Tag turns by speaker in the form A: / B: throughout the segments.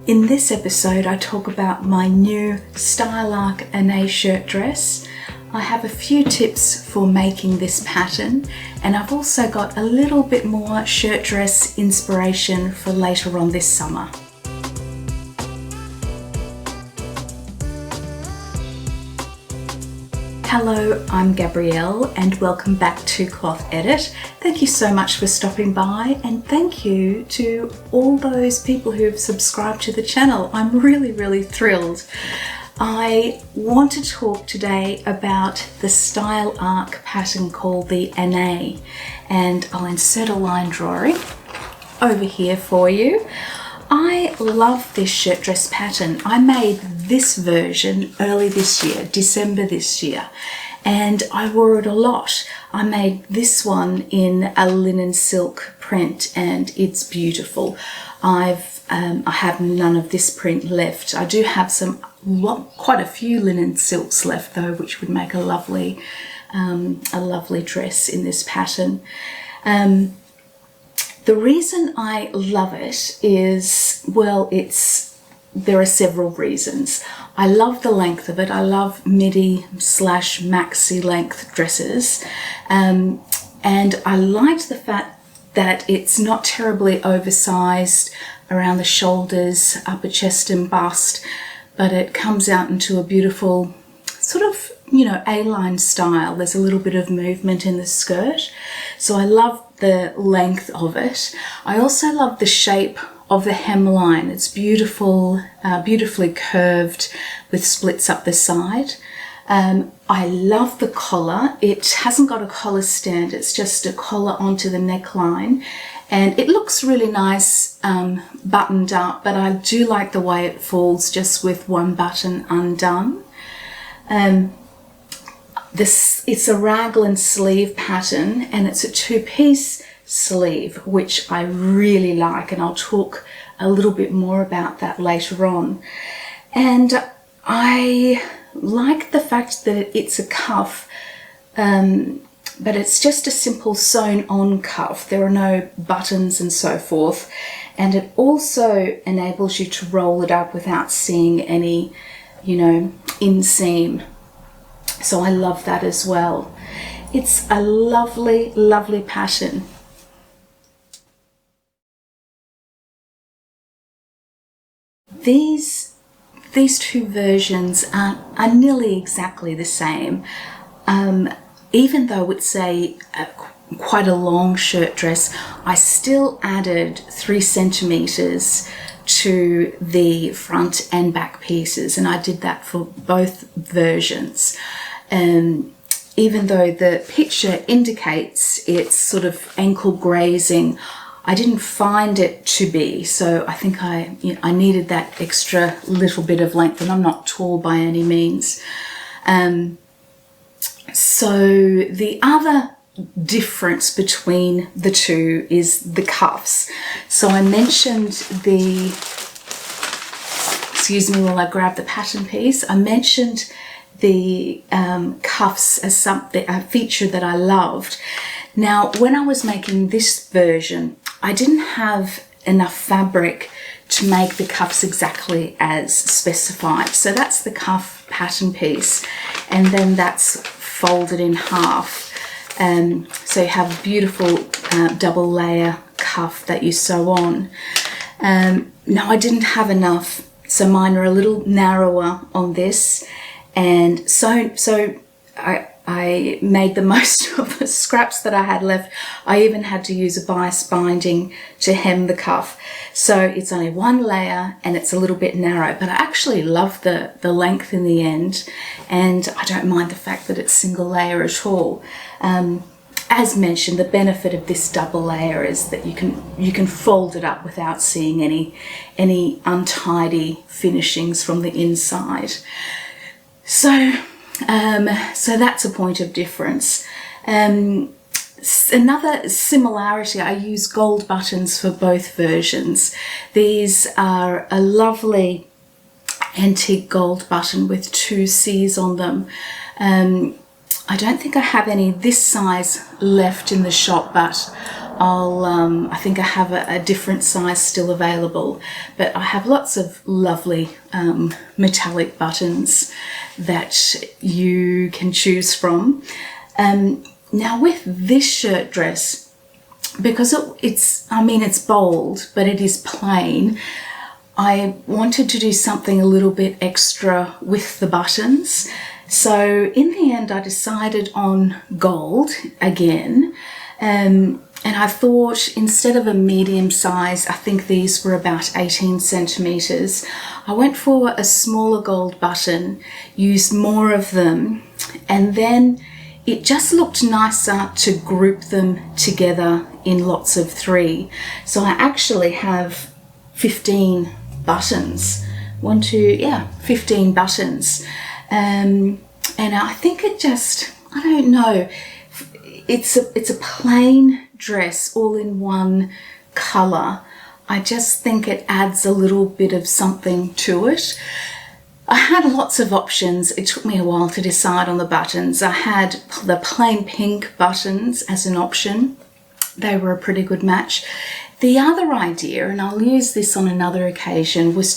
A: In this episode, I talk about my new Style Arc Anais shirt dress. I have a few tips for making this pattern, and I've also got a little bit more shirt dress inspiration for later on this summer. Hello, I'm Gabrielle and welcome back to Cloth Edit. Thank you so much for stopping by, and thank you to all those people who have subscribed to the channel. I'm really thrilled. I want to talk today about the Style Arc pattern called the Anais, and I'll insert a line drawing over here for you. I love this shirt dress pattern. I made this version early this year, December this year, and I wore it a lot. I made this one in a linen silk print and it's beautiful. I have none of this print left. I do have quite a few linen silks left though, which would make a lovely dress in this pattern. The reason I love it is, well, there are several reasons. I love the length of it. I love midi/maxi length dresses. And I liked the fact that it's not terribly oversized around the shoulders, upper chest and bust, but it comes out into a beautiful sort of, A-line style. There's a little bit of movement in the skirt. So I love the length of it. I also love the shape of the hemline. It's beautiful, beautifully curved with splits up the side. I love the collar. It hasn't got a collar stand. It's just a collar onto the neckline. And it looks really nice buttoned up, but I do like the way it falls just with one button undone. It's a raglan sleeve pattern, and it's a two-piece sleeve, which I really like, and I'll talk a little bit more about that later on. And I like the fact that it's a cuff, but it's just a simple sewn-on cuff. There are no buttons and so forth, and it also enables you to roll it up without seeing any, inseam. So I love that as well. It's a lovely pattern. These two versions are nearly exactly the same. Even though it's quite a long shirt dress, I still added 3 centimeters to the front and back pieces, and I did that for both versions. Even though the picture indicates it's sort of ankle grazing, I didn't find it to be, so I think I needed that extra little bit of length, and I'm not tall by any means. So the other difference between the two is the cuffs. So I mentioned excuse me while I grab the pattern piece, I mentioned the cuffs as a feature that I loved. Now, when I was making this version, I didn't have enough fabric to make the cuffs exactly as specified. So that's the cuff pattern piece, and then that's folded in half. So you have a beautiful double layer cuff that you sew on. Now I didn't have enough, so mine are a little narrower on this, and so I made the most of the scraps that I had left. I even had to use a bias binding to hem the cuff. So it's only one layer and it's a little bit narrow, but I actually love the length in the end, and I don't mind the fact that it's single layer at all. As mentioned, the benefit of this double layer is that you can fold it up without seeing any untidy finishings from the inside. So that's a point of difference. Another similarity, I use gold buttons for both versions. These are a lovely antique gold button with 2 C's on them. I don't think I have any this size left in the shop, but I think I have a different size still available, but I have lots of lovely metallic buttons that you can choose from. Now with this shirt dress, because it's bold, but it is plain, I wanted to do something a little bit extra with the buttons. So in the end, I decided on gold again. And I thought, instead of a medium size, I think these were about 18 centimeters, I went for a smaller gold button, used more of them, and then it just looked nicer to group them together in lots of 3. So I actually have 15 buttons. 15 buttons. And I think it just, I don't know, it's a plain dress all in one colour. I just think it adds a little bit of something to it. I had lots of options. It took me a while to decide on the buttons. I had the plain pink buttons as an option. They were a pretty good match. The other idea, and I'll use this on another occasion, was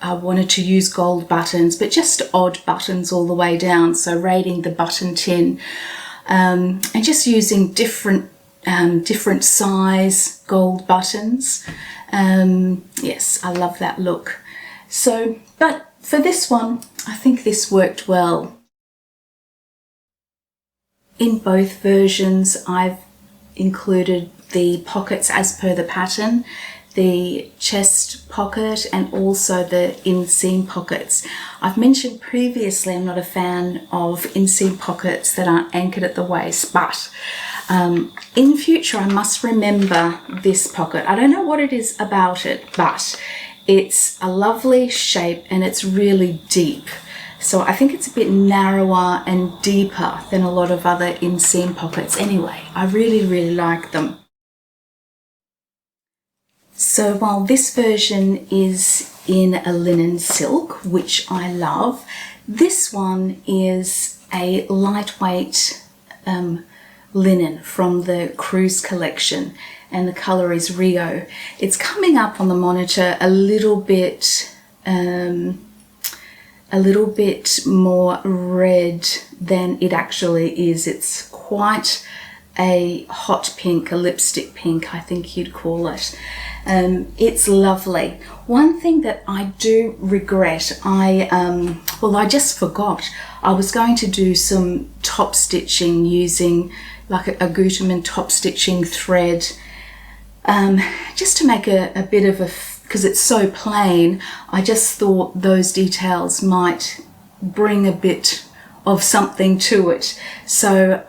A: I wanted to use gold buttons, but just odd buttons all the way down. So raiding the button tin, and just using different size gold buttons. Yes, I love that look. So, but for this one, I think this worked well. In both versions, I've included the pockets as per the pattern, the chest pocket and also the inseam pockets. I've mentioned previously I'm not a fan of inseam pockets that aren't anchored at the waist, but in future I must remember this pocket. I don't know what it is about it, but it's a lovely shape and it's really deep. So I think it's a bit narrower and deeper than a lot of other inseam pockets. Anyway, I really like them. So while this version is in a linen silk, which I love, this one is a lightweight linen from the Cruise collection, and the colour is Rio. It's coming up on the monitor a little bit more red than it actually is. It's quite a hot pink, a lipstick pink, I think you'd call it. It's lovely. One thing that I do regret, I just forgot. I was going to do some top stitching using like a Gutermann top stitching thread, just to make a bit of a, because it's so plain, I just thought those details might bring a bit of something to it. So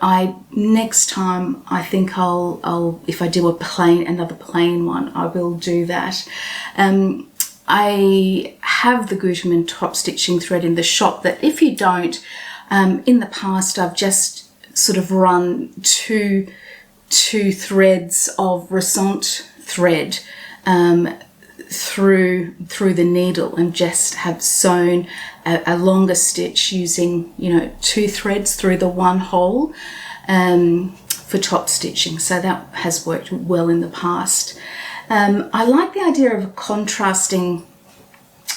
A: next time I think I'll if I do another plain one, I will do that. I have the Gutermann top stitching thread in the shop that if you don't, in the past I've just sort of run two threads of result thread through the needle and just have sewn a longer stitch using, 2 threads through the one hole for top stitching. So that has worked well in the past. I like the idea of a contrasting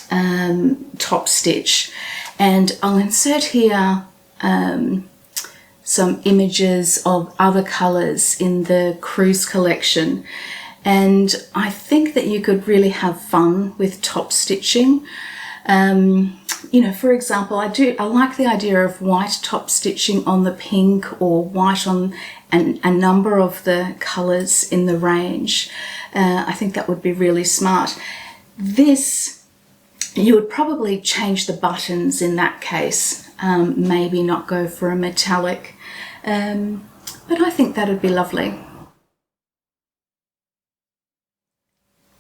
A: top stitch, and I'll insert here some images of other colours in the Cruise collection. And I think that you could really have fun with top stitching. For example, I like the idea of white top stitching on the pink, or white on a number of the colours in the range. I think that would be really smart. This, you would probably change the buttons in that case, maybe not go for a metallic, but I think that would be lovely.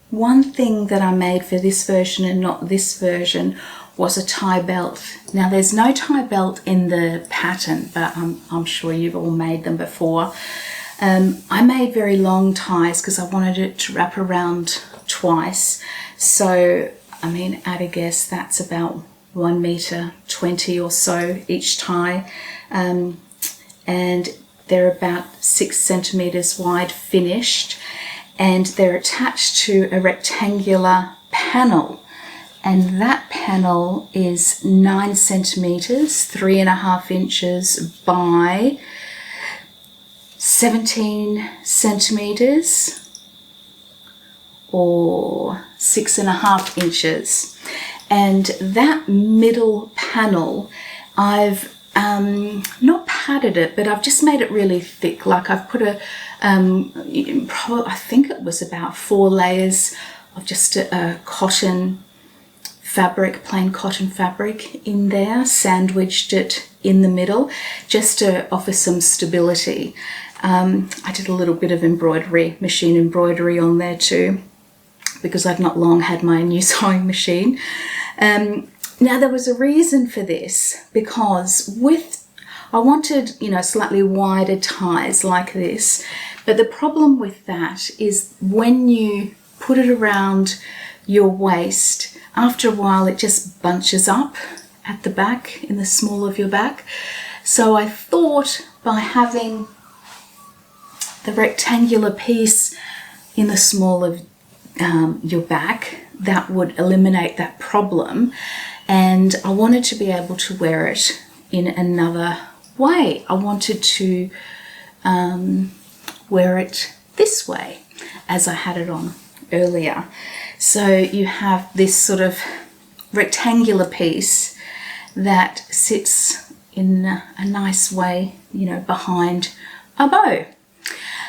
A: One thing that I made for this version and not this version was a tie belt. Now there's no tie belt in the pattern, but I'm sure you've all made them before. I made very long ties because I wanted it to wrap around twice. So, at a guess, that's about 1.20 meters or so each tie. And They're about 6 centimeters wide, finished, and they're attached to a rectangular panel. And that panel is 9 centimeters, 3.5 inches by 17 centimeters or 6.5 inches. And that middle panel, I've not padded it, but I've just made it really thick. Like I've put I think it was about 4 layers of just a cotton fabric, plain cotton fabric in there, sandwiched it in the middle just to offer some stability. I did a little bit of embroidery, machine embroidery on there too, because I've not long had my new sewing machine. Now there was a reason for this, because I wanted, you know, slightly wider ties like this, but the problem with that is when you put it around your waist, after a while it just bunches up at the back, in the small of your back. So I thought by having the rectangular piece in the small of your back, that would eliminate that problem. And I wanted to be able to wear it in another way. I wanted to wear it this way as I had it on earlier. So you have this sort of rectangular piece that sits in a nice way, you know, behind a bow.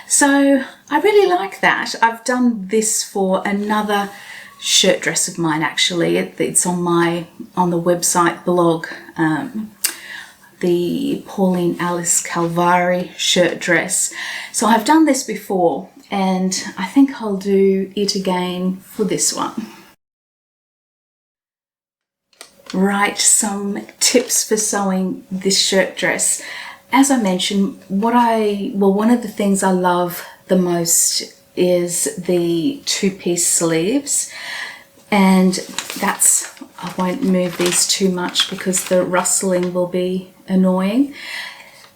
A: So I really like that. I've done this for another shirt dress of mine, actually. It's on the website blog, the Pauline Alice Calvari shirt dress. So I've done this before, and I think I'll do it again for this one. Right, some tips for sewing this shirt dress. As I mentioned, one of the things I love the most is the 2-piece sleeves, and I won't move these too much because the rustling will be annoying.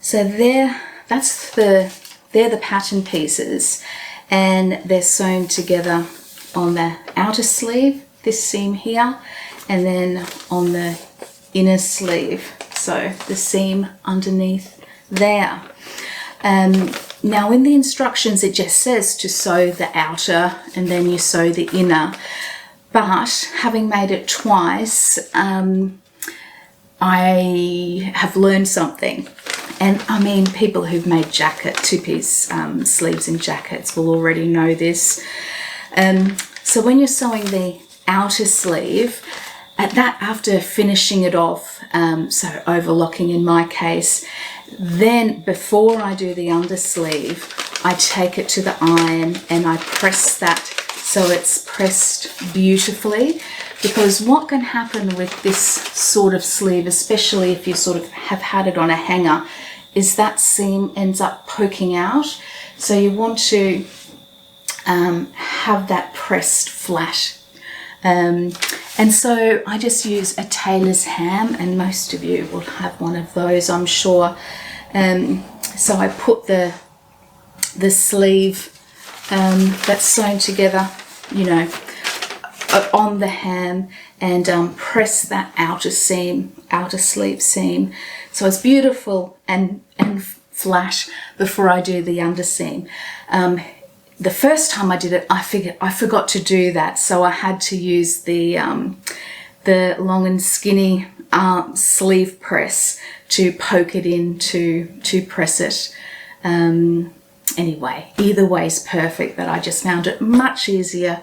A: So they're the pattern pieces, and they're sewn together on the outer sleeve, this seam here, and then on the inner sleeve, so the seam underneath there. Now in the instructions it just says to sew the outer and then you sew the inner, but having made it twice, I have learned something. And I mean, people who've made 2-piece sleeves in jackets will already know this. So when you're sewing the outer sleeve, after finishing it off, so overlocking in my case, then before I do the undersleeve, I take it to the iron and I press that so it's pressed beautifully. Because what can happen with this sort of sleeve, especially if you sort of have had it on a hanger, is that seam ends up poking out. So you want to have that pressed flat. And so I just use a tailor's ham, and most of you will have one of those, I'm sure. So I put the sleeve that's sewn together, you know, on the ham, and press that outer sleeve seam, so it's beautiful and flat before I do the underseam. The first time I did it, I forgot to do that, so I had to use the long and skinny sleeve press to poke it in to press it. Anyway, either way is perfect, but I just found it much easier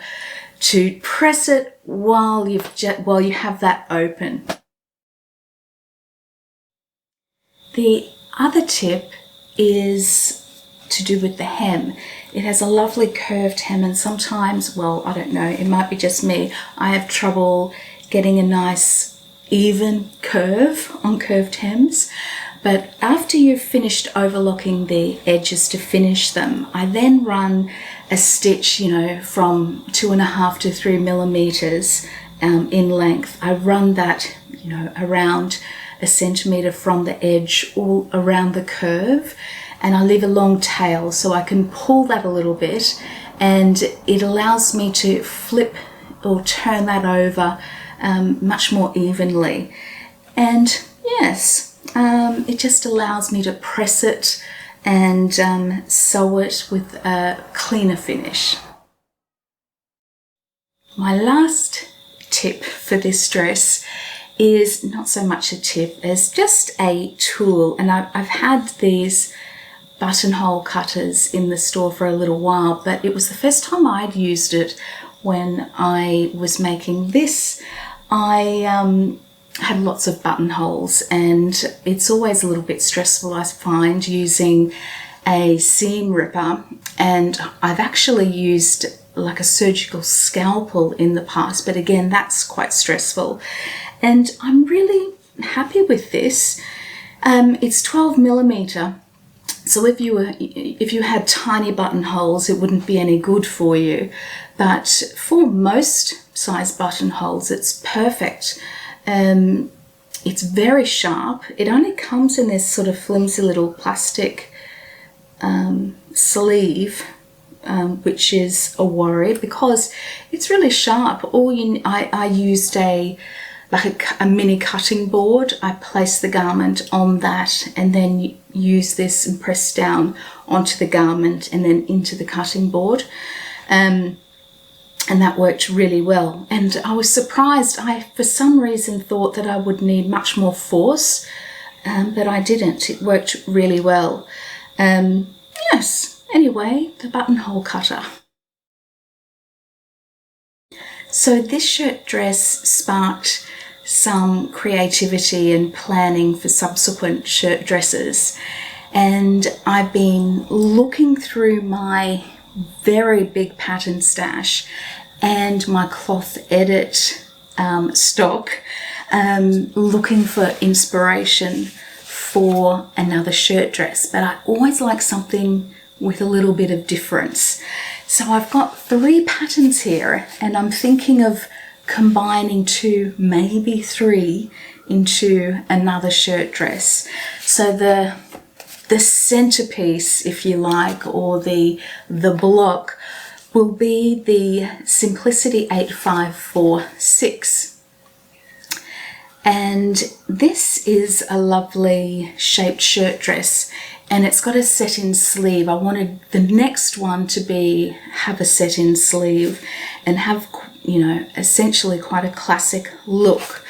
A: to press it while you have that open. The other tip is to do with the hem. It has a lovely curved hem, and sometimes, well, I don't know, it might be just me, I have trouble getting a nice even curve on curved hems. But after you've finished overlocking the edges to finish them, I then run a stitch, you know, from 2.5 to 3 millimeters in length. I run that, you know, around 1 centimeter from the edge, all around the curve. and I leave a long tail, so I can pull that a little bit, and it allows me to flip or turn that over much more evenly. And yes, it just allows me to press it and sew it with a cleaner finish. My last tip for this dress is not so much a tip as just a tool, and I've had these buttonhole cutters in the store for a little while, but it was the first time I'd used it when I was making this. I had lots of buttonholes, and it's always a little bit stressful, I find, using a seam ripper, and I've actually used like a surgical scalpel in the past, but again, that's quite stressful. And I'm really happy with this. It's 12mm, so if you had tiny buttonholes, it wouldn't be any good for you, but for most size buttonholes, it's perfect. It's very sharp. It only comes in this sort of flimsy little plastic sleeve, which is a worry because it's really sharp. I used a mini cutting board. I placed the garment on that and then use this and press down onto the garment and then into the cutting board. And that worked really well. And I was surprised. I, for some reason, thought that I would need much more force, but I didn't. It worked really well. Yes, anyway, the buttonhole cutter. So this shirt dress sparked some creativity and planning for subsequent shirt dresses. And I've been looking through my very big pattern stash and my cloth edit stock, looking for inspiration for another shirt dress, but I always like something with a little bit of difference. So I've got 3 patterns here, and I'm thinking of combining 2, maybe 3 into another shirt dress. So the centerpiece, if you like, or the block will be the Simplicity 8546. And this is a lovely shaped shirt dress, and it's got a set-in sleeve. I wanted the next one to have a set-in sleeve and have, you know, essentially quite a classic look.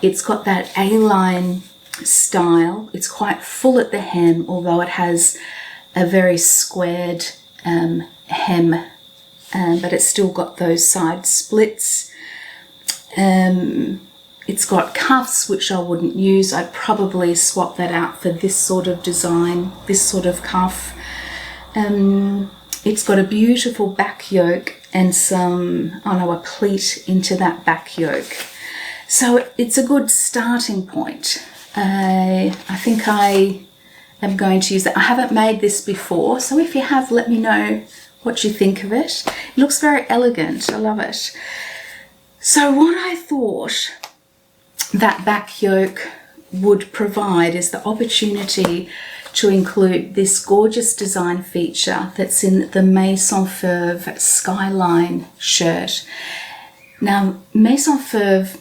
A: It's got that A-line style. It's quite full at the hem, although it has a very squared hem, but it's still got those side splits. It's got cuffs, which I wouldn't use. I'd probably swap that out for this sort of design, this sort of cuff. It's got a beautiful back yoke and a pleat into that back yoke. So it's a good starting point. I think I am going to use that. I haven't made this before, so if you have, let me know what you think of it. It looks very elegant. I love it. So what I thought that back yoke would provide is the opportunity to include this gorgeous design feature that's in the Maison Feuve Skyline shirt. Now, Maison Feuve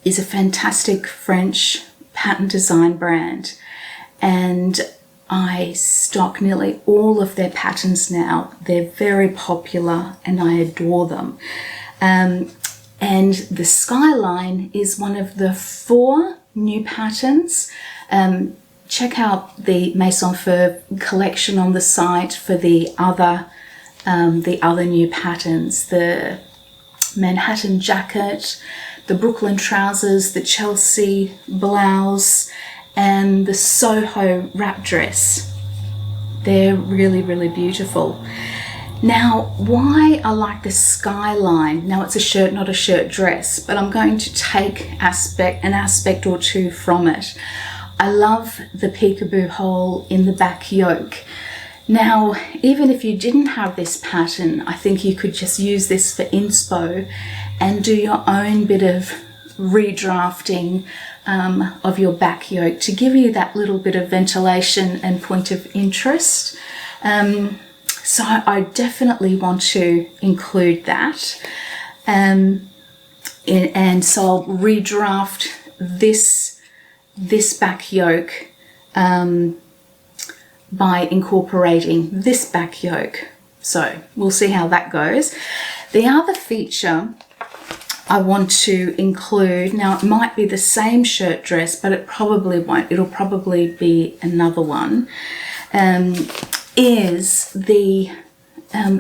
A: is a fantastic French pattern design brand, and I stock nearly all of their patterns now. They're very popular and I adore them. And the Skyline is one of the 4 new patterns. Check out the Maison Feuve collection on the site for the other new patterns. The Manhattan jacket, the Brooklyn trousers, the Chelsea blouse, and the Soho wrap dress. They're really, really beautiful. Now, why I like the Skyline, now it's a shirt, not a shirt dress, but I'm going to take an aspect or 2 from it. I love the peekaboo hole in the back yoke. Now, even if you didn't have this pattern, I think you could just use this for inspo and do your own bit of redrafting of your back yoke to give you that little bit of ventilation and point of interest. So I definitely want to include that. And so I'll redraft this back yoke by incorporating this back yoke. So we'll see how that goes. The other feature I want to include, now it might be the same shirt dress, but it probably won't. It'll probably be another one, is the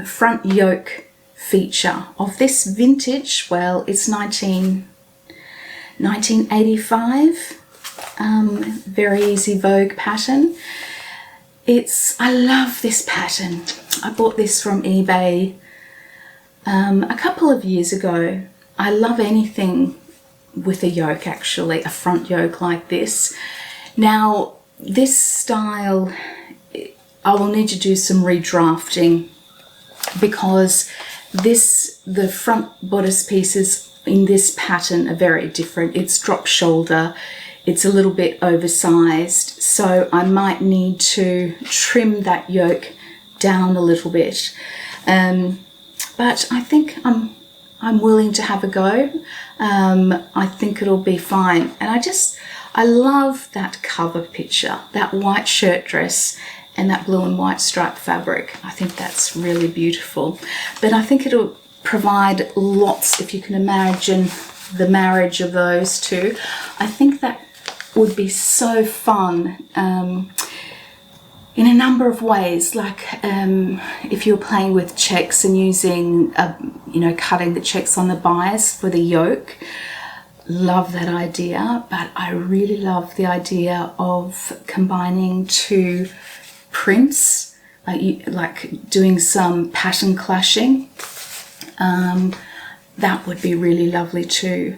A: front yoke feature of this vintage, well, it's 1985, Very Easy Vogue pattern. I love this pattern. I bought this from eBay a couple of years ago. I love anything with a yoke, actually, a front yoke like this. Now, this style, I will need to do some redrafting because the front bodice pieces in this pattern are very different. It's drop shoulder, it's a little bit oversized, so I might need to trim that yoke down a little bit. But I think I'm willing to have a go. I think it'll be fine. And I love that cover picture, that white shirt dress and that blue and white striped fabric. I think that's really beautiful. But I think it'll provide lots, if you can imagine the marriage of those two. I think that would be so fun in a number of ways, like if you're playing with checks and using, cutting the checks on the bias for the yoke. Love that idea, but I really love the idea of combining two prints, like doing some pattern clashing. That would be really lovely too.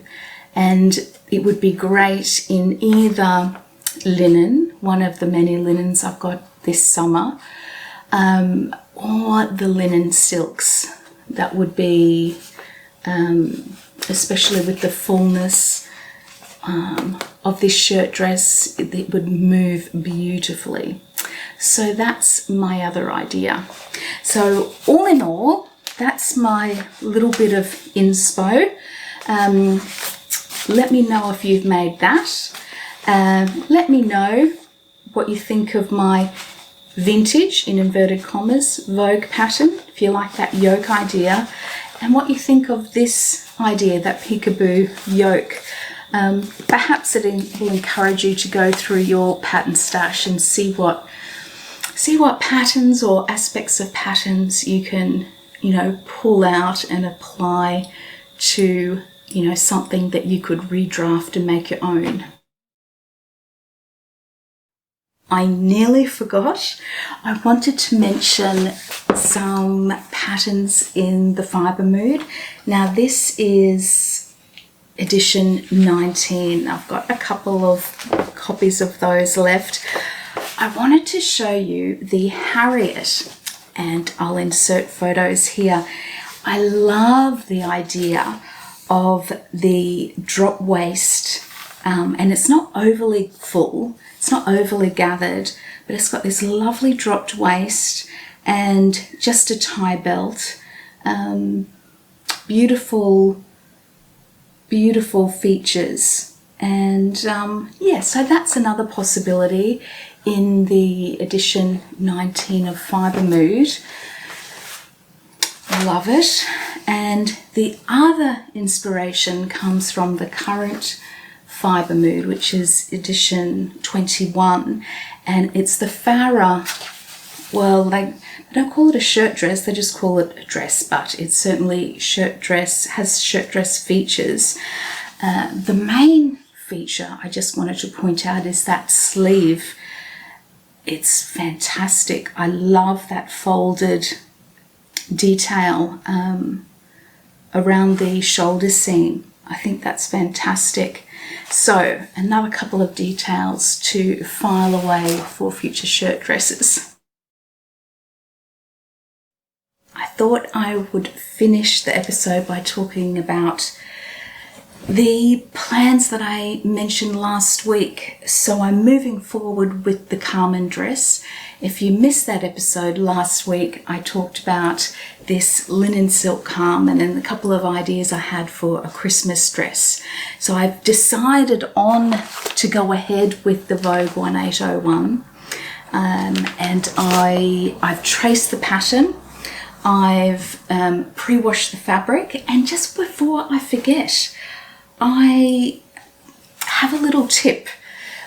A: And it would be great in either linen, one of the many linens I've got this summer, or the linen silks. That would be, especially with the fullness of this shirt dress, it would move beautifully. So that's my other idea. So all in all, that's my little bit of inspo. Let me know if you've made that. Let me know what you think of my vintage, in inverted commas, Vogue pattern, if you like that yoke idea, and what you think of this idea, that peekaboo yoke. Perhaps it will encourage you to go through your pattern stash and see what patterns or aspects of patterns you can, pull out and apply to, something that you could redraft and make your own. I nearly forgot. I wanted to mention some patterns in the Fibre Mood. Now this is edition 19. I've got a couple of copies of those left. I wanted to show you the Harriet, and I'll insert photos here. I love the idea of the drop waist, and it's not overly full, it's not overly gathered, but it's got this lovely dropped waist and just a tie belt. Beautiful features. And so that's another possibility in the edition 19 of Fibre Mood. Love it. And the other inspiration comes from the current Fibre Mood, which is edition 21, and it's the Farah. Well, they don't call it a shirt dress, they just call it a dress, but it's certainly shirt dress, has shirt dress features. The main feature I just wanted to point out is that sleeve. It's fantastic. I love that folded detail around the shoulder seam. I think that's fantastic. So another couple of details to file away for future shirt dresses. I thought I would finish the episode by talking about the plans that I mentioned last week. So I'm moving forward with the Carmen dress. If you missed that episode last week, I talked about this linen silk Carmen and a couple of ideas I had for a Christmas dress. So I've decided on to go ahead with the Vogue 1801, and I've traced the pattern. I've pre-washed the fabric, and just before I forget, I have a little tip.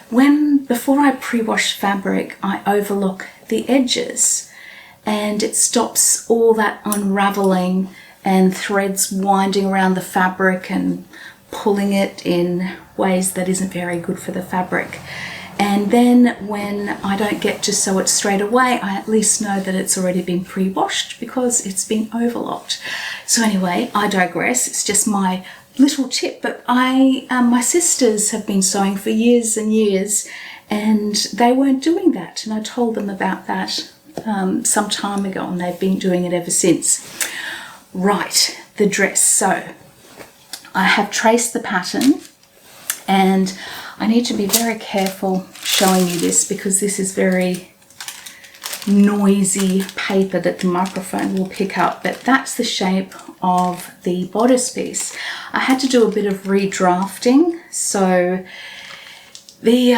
A: Before I pre-wash fabric, I overlook the edges, and it stops all that unraveling and threads winding around the fabric and pulling it in ways that isn't very good for the fabric. And then when I don't get to sew it straight away, I at least know that it's already been pre-washed because it's been overlocked. So anyway, I digress. It's just my little tip, but my sisters have been sewing for years and years, and they weren't doing that, and I told them about that some time ago, and they've been doing it ever since. Right, the dress. So I have traced the pattern, and I need to be very careful showing you this because this is very noisy paper that the microphone will pick up, but that's the shape of the bodice piece. I had to do a bit of redrafting, so the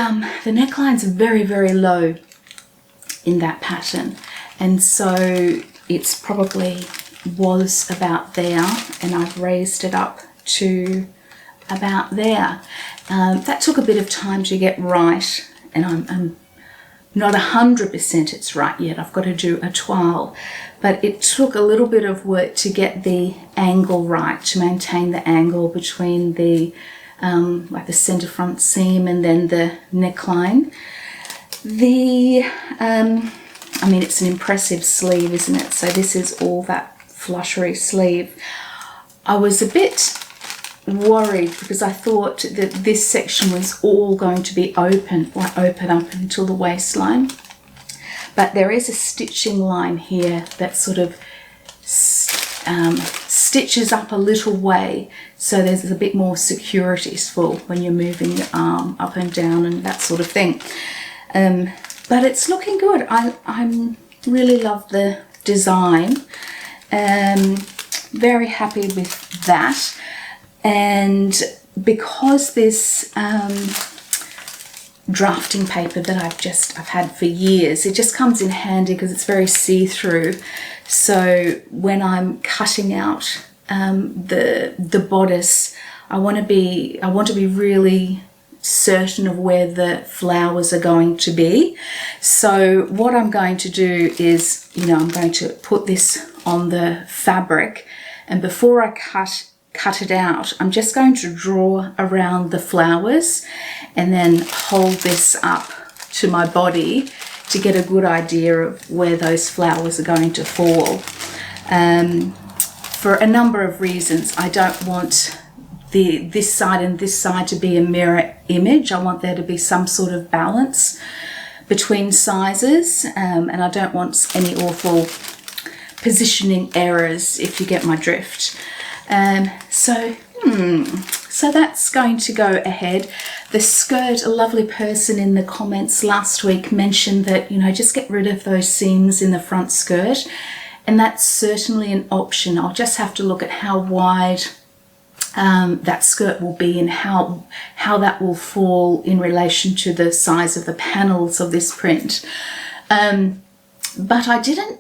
A: neckline's very, very low in that pattern, and so it's probably was about there, and I've raised it up to about there. That took a bit of time to get right, and I'm not 100% it's right yet. I've got to do a toile, but it took a little bit of work to get the angle right, to maintain the angle between the like the center front seam and then the neckline. I mean, it's an impressive sleeve, isn't it? So this is all that flushery sleeve. I was a bit worried because I thought that this section was all going to be open up until the waistline, but there is a stitching line here that sort of stitches up a little way, so there's a bit more security for when you're moving your arm up and down and that sort of thing. But it's looking good. I really love the design. Very happy with that. And because this drafting paper that I've had for years, it just comes in handy because it's very see-through. So when I'm cutting out the bodice, I want to be really certain of where the flowers are going to be. So what I'm going to do is, I'm going to put this on the fabric, and before I cut it out, I'm just going to draw around the flowers and then hold this up to my body to get a good idea of where those flowers are going to fall. For a number of reasons, I don't want this side and this side to be a mirror image. I want there to be some sort of balance between sizes, and I don't want any awful positioning errors, if you get my drift. So that's going to go ahead. The skirt, a lovely person in the comments last week mentioned that, just get rid of those seams in the front skirt, and that's certainly an option. I'll just have to look at how wide that skirt will be and how that will fall in relation to the size of the panels of this print. But I didn't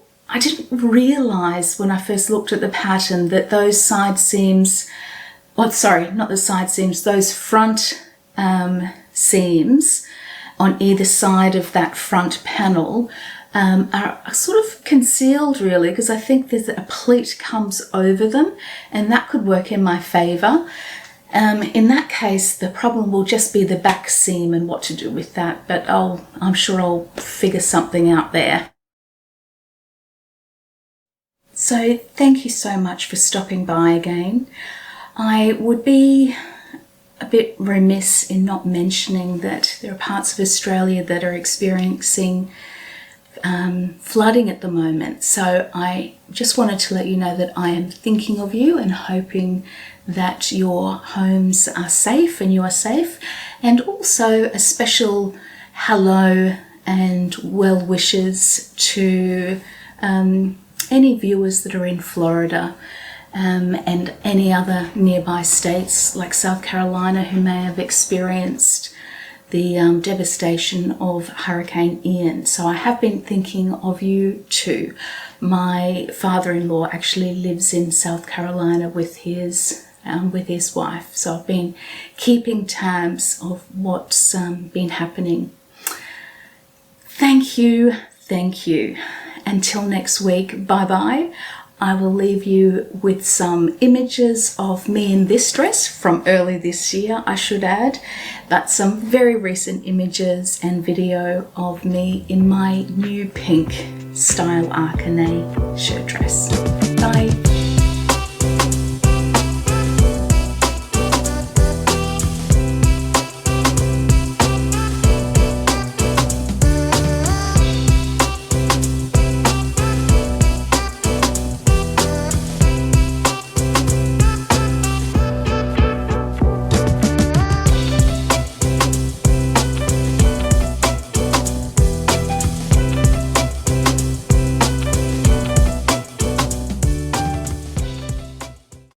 A: realize when I first looked at the pattern that those side seams, not the side seams, those front seams on either side of that front panel are sort of concealed, really, because I think there's a pleat comes over them, and that could work in my favor. In that case, the problem will just be the back seam and what to do with that, but I'm sure I'll figure something out there. So thank you so much for stopping by again. I would be a bit remiss in not mentioning that there are parts of Australia that are experiencing flooding at the moment. So I just wanted to let you know that I am thinking of you and hoping that your homes are safe and you are safe. And also a special hello and well wishes to any viewers that are in Florida and any other nearby states like South Carolina who may have experienced the devastation of Hurricane Ian. So I have been thinking of you too. My father-in-law actually lives in South Carolina with his wife. So I've been keeping tabs of what's been happening. Thank you. Until next week, bye-bye. I will leave you with some images of me in this dress from early this year, I should add, but some very recent images and video of me in my new pink style Anais shirt dress. Bye.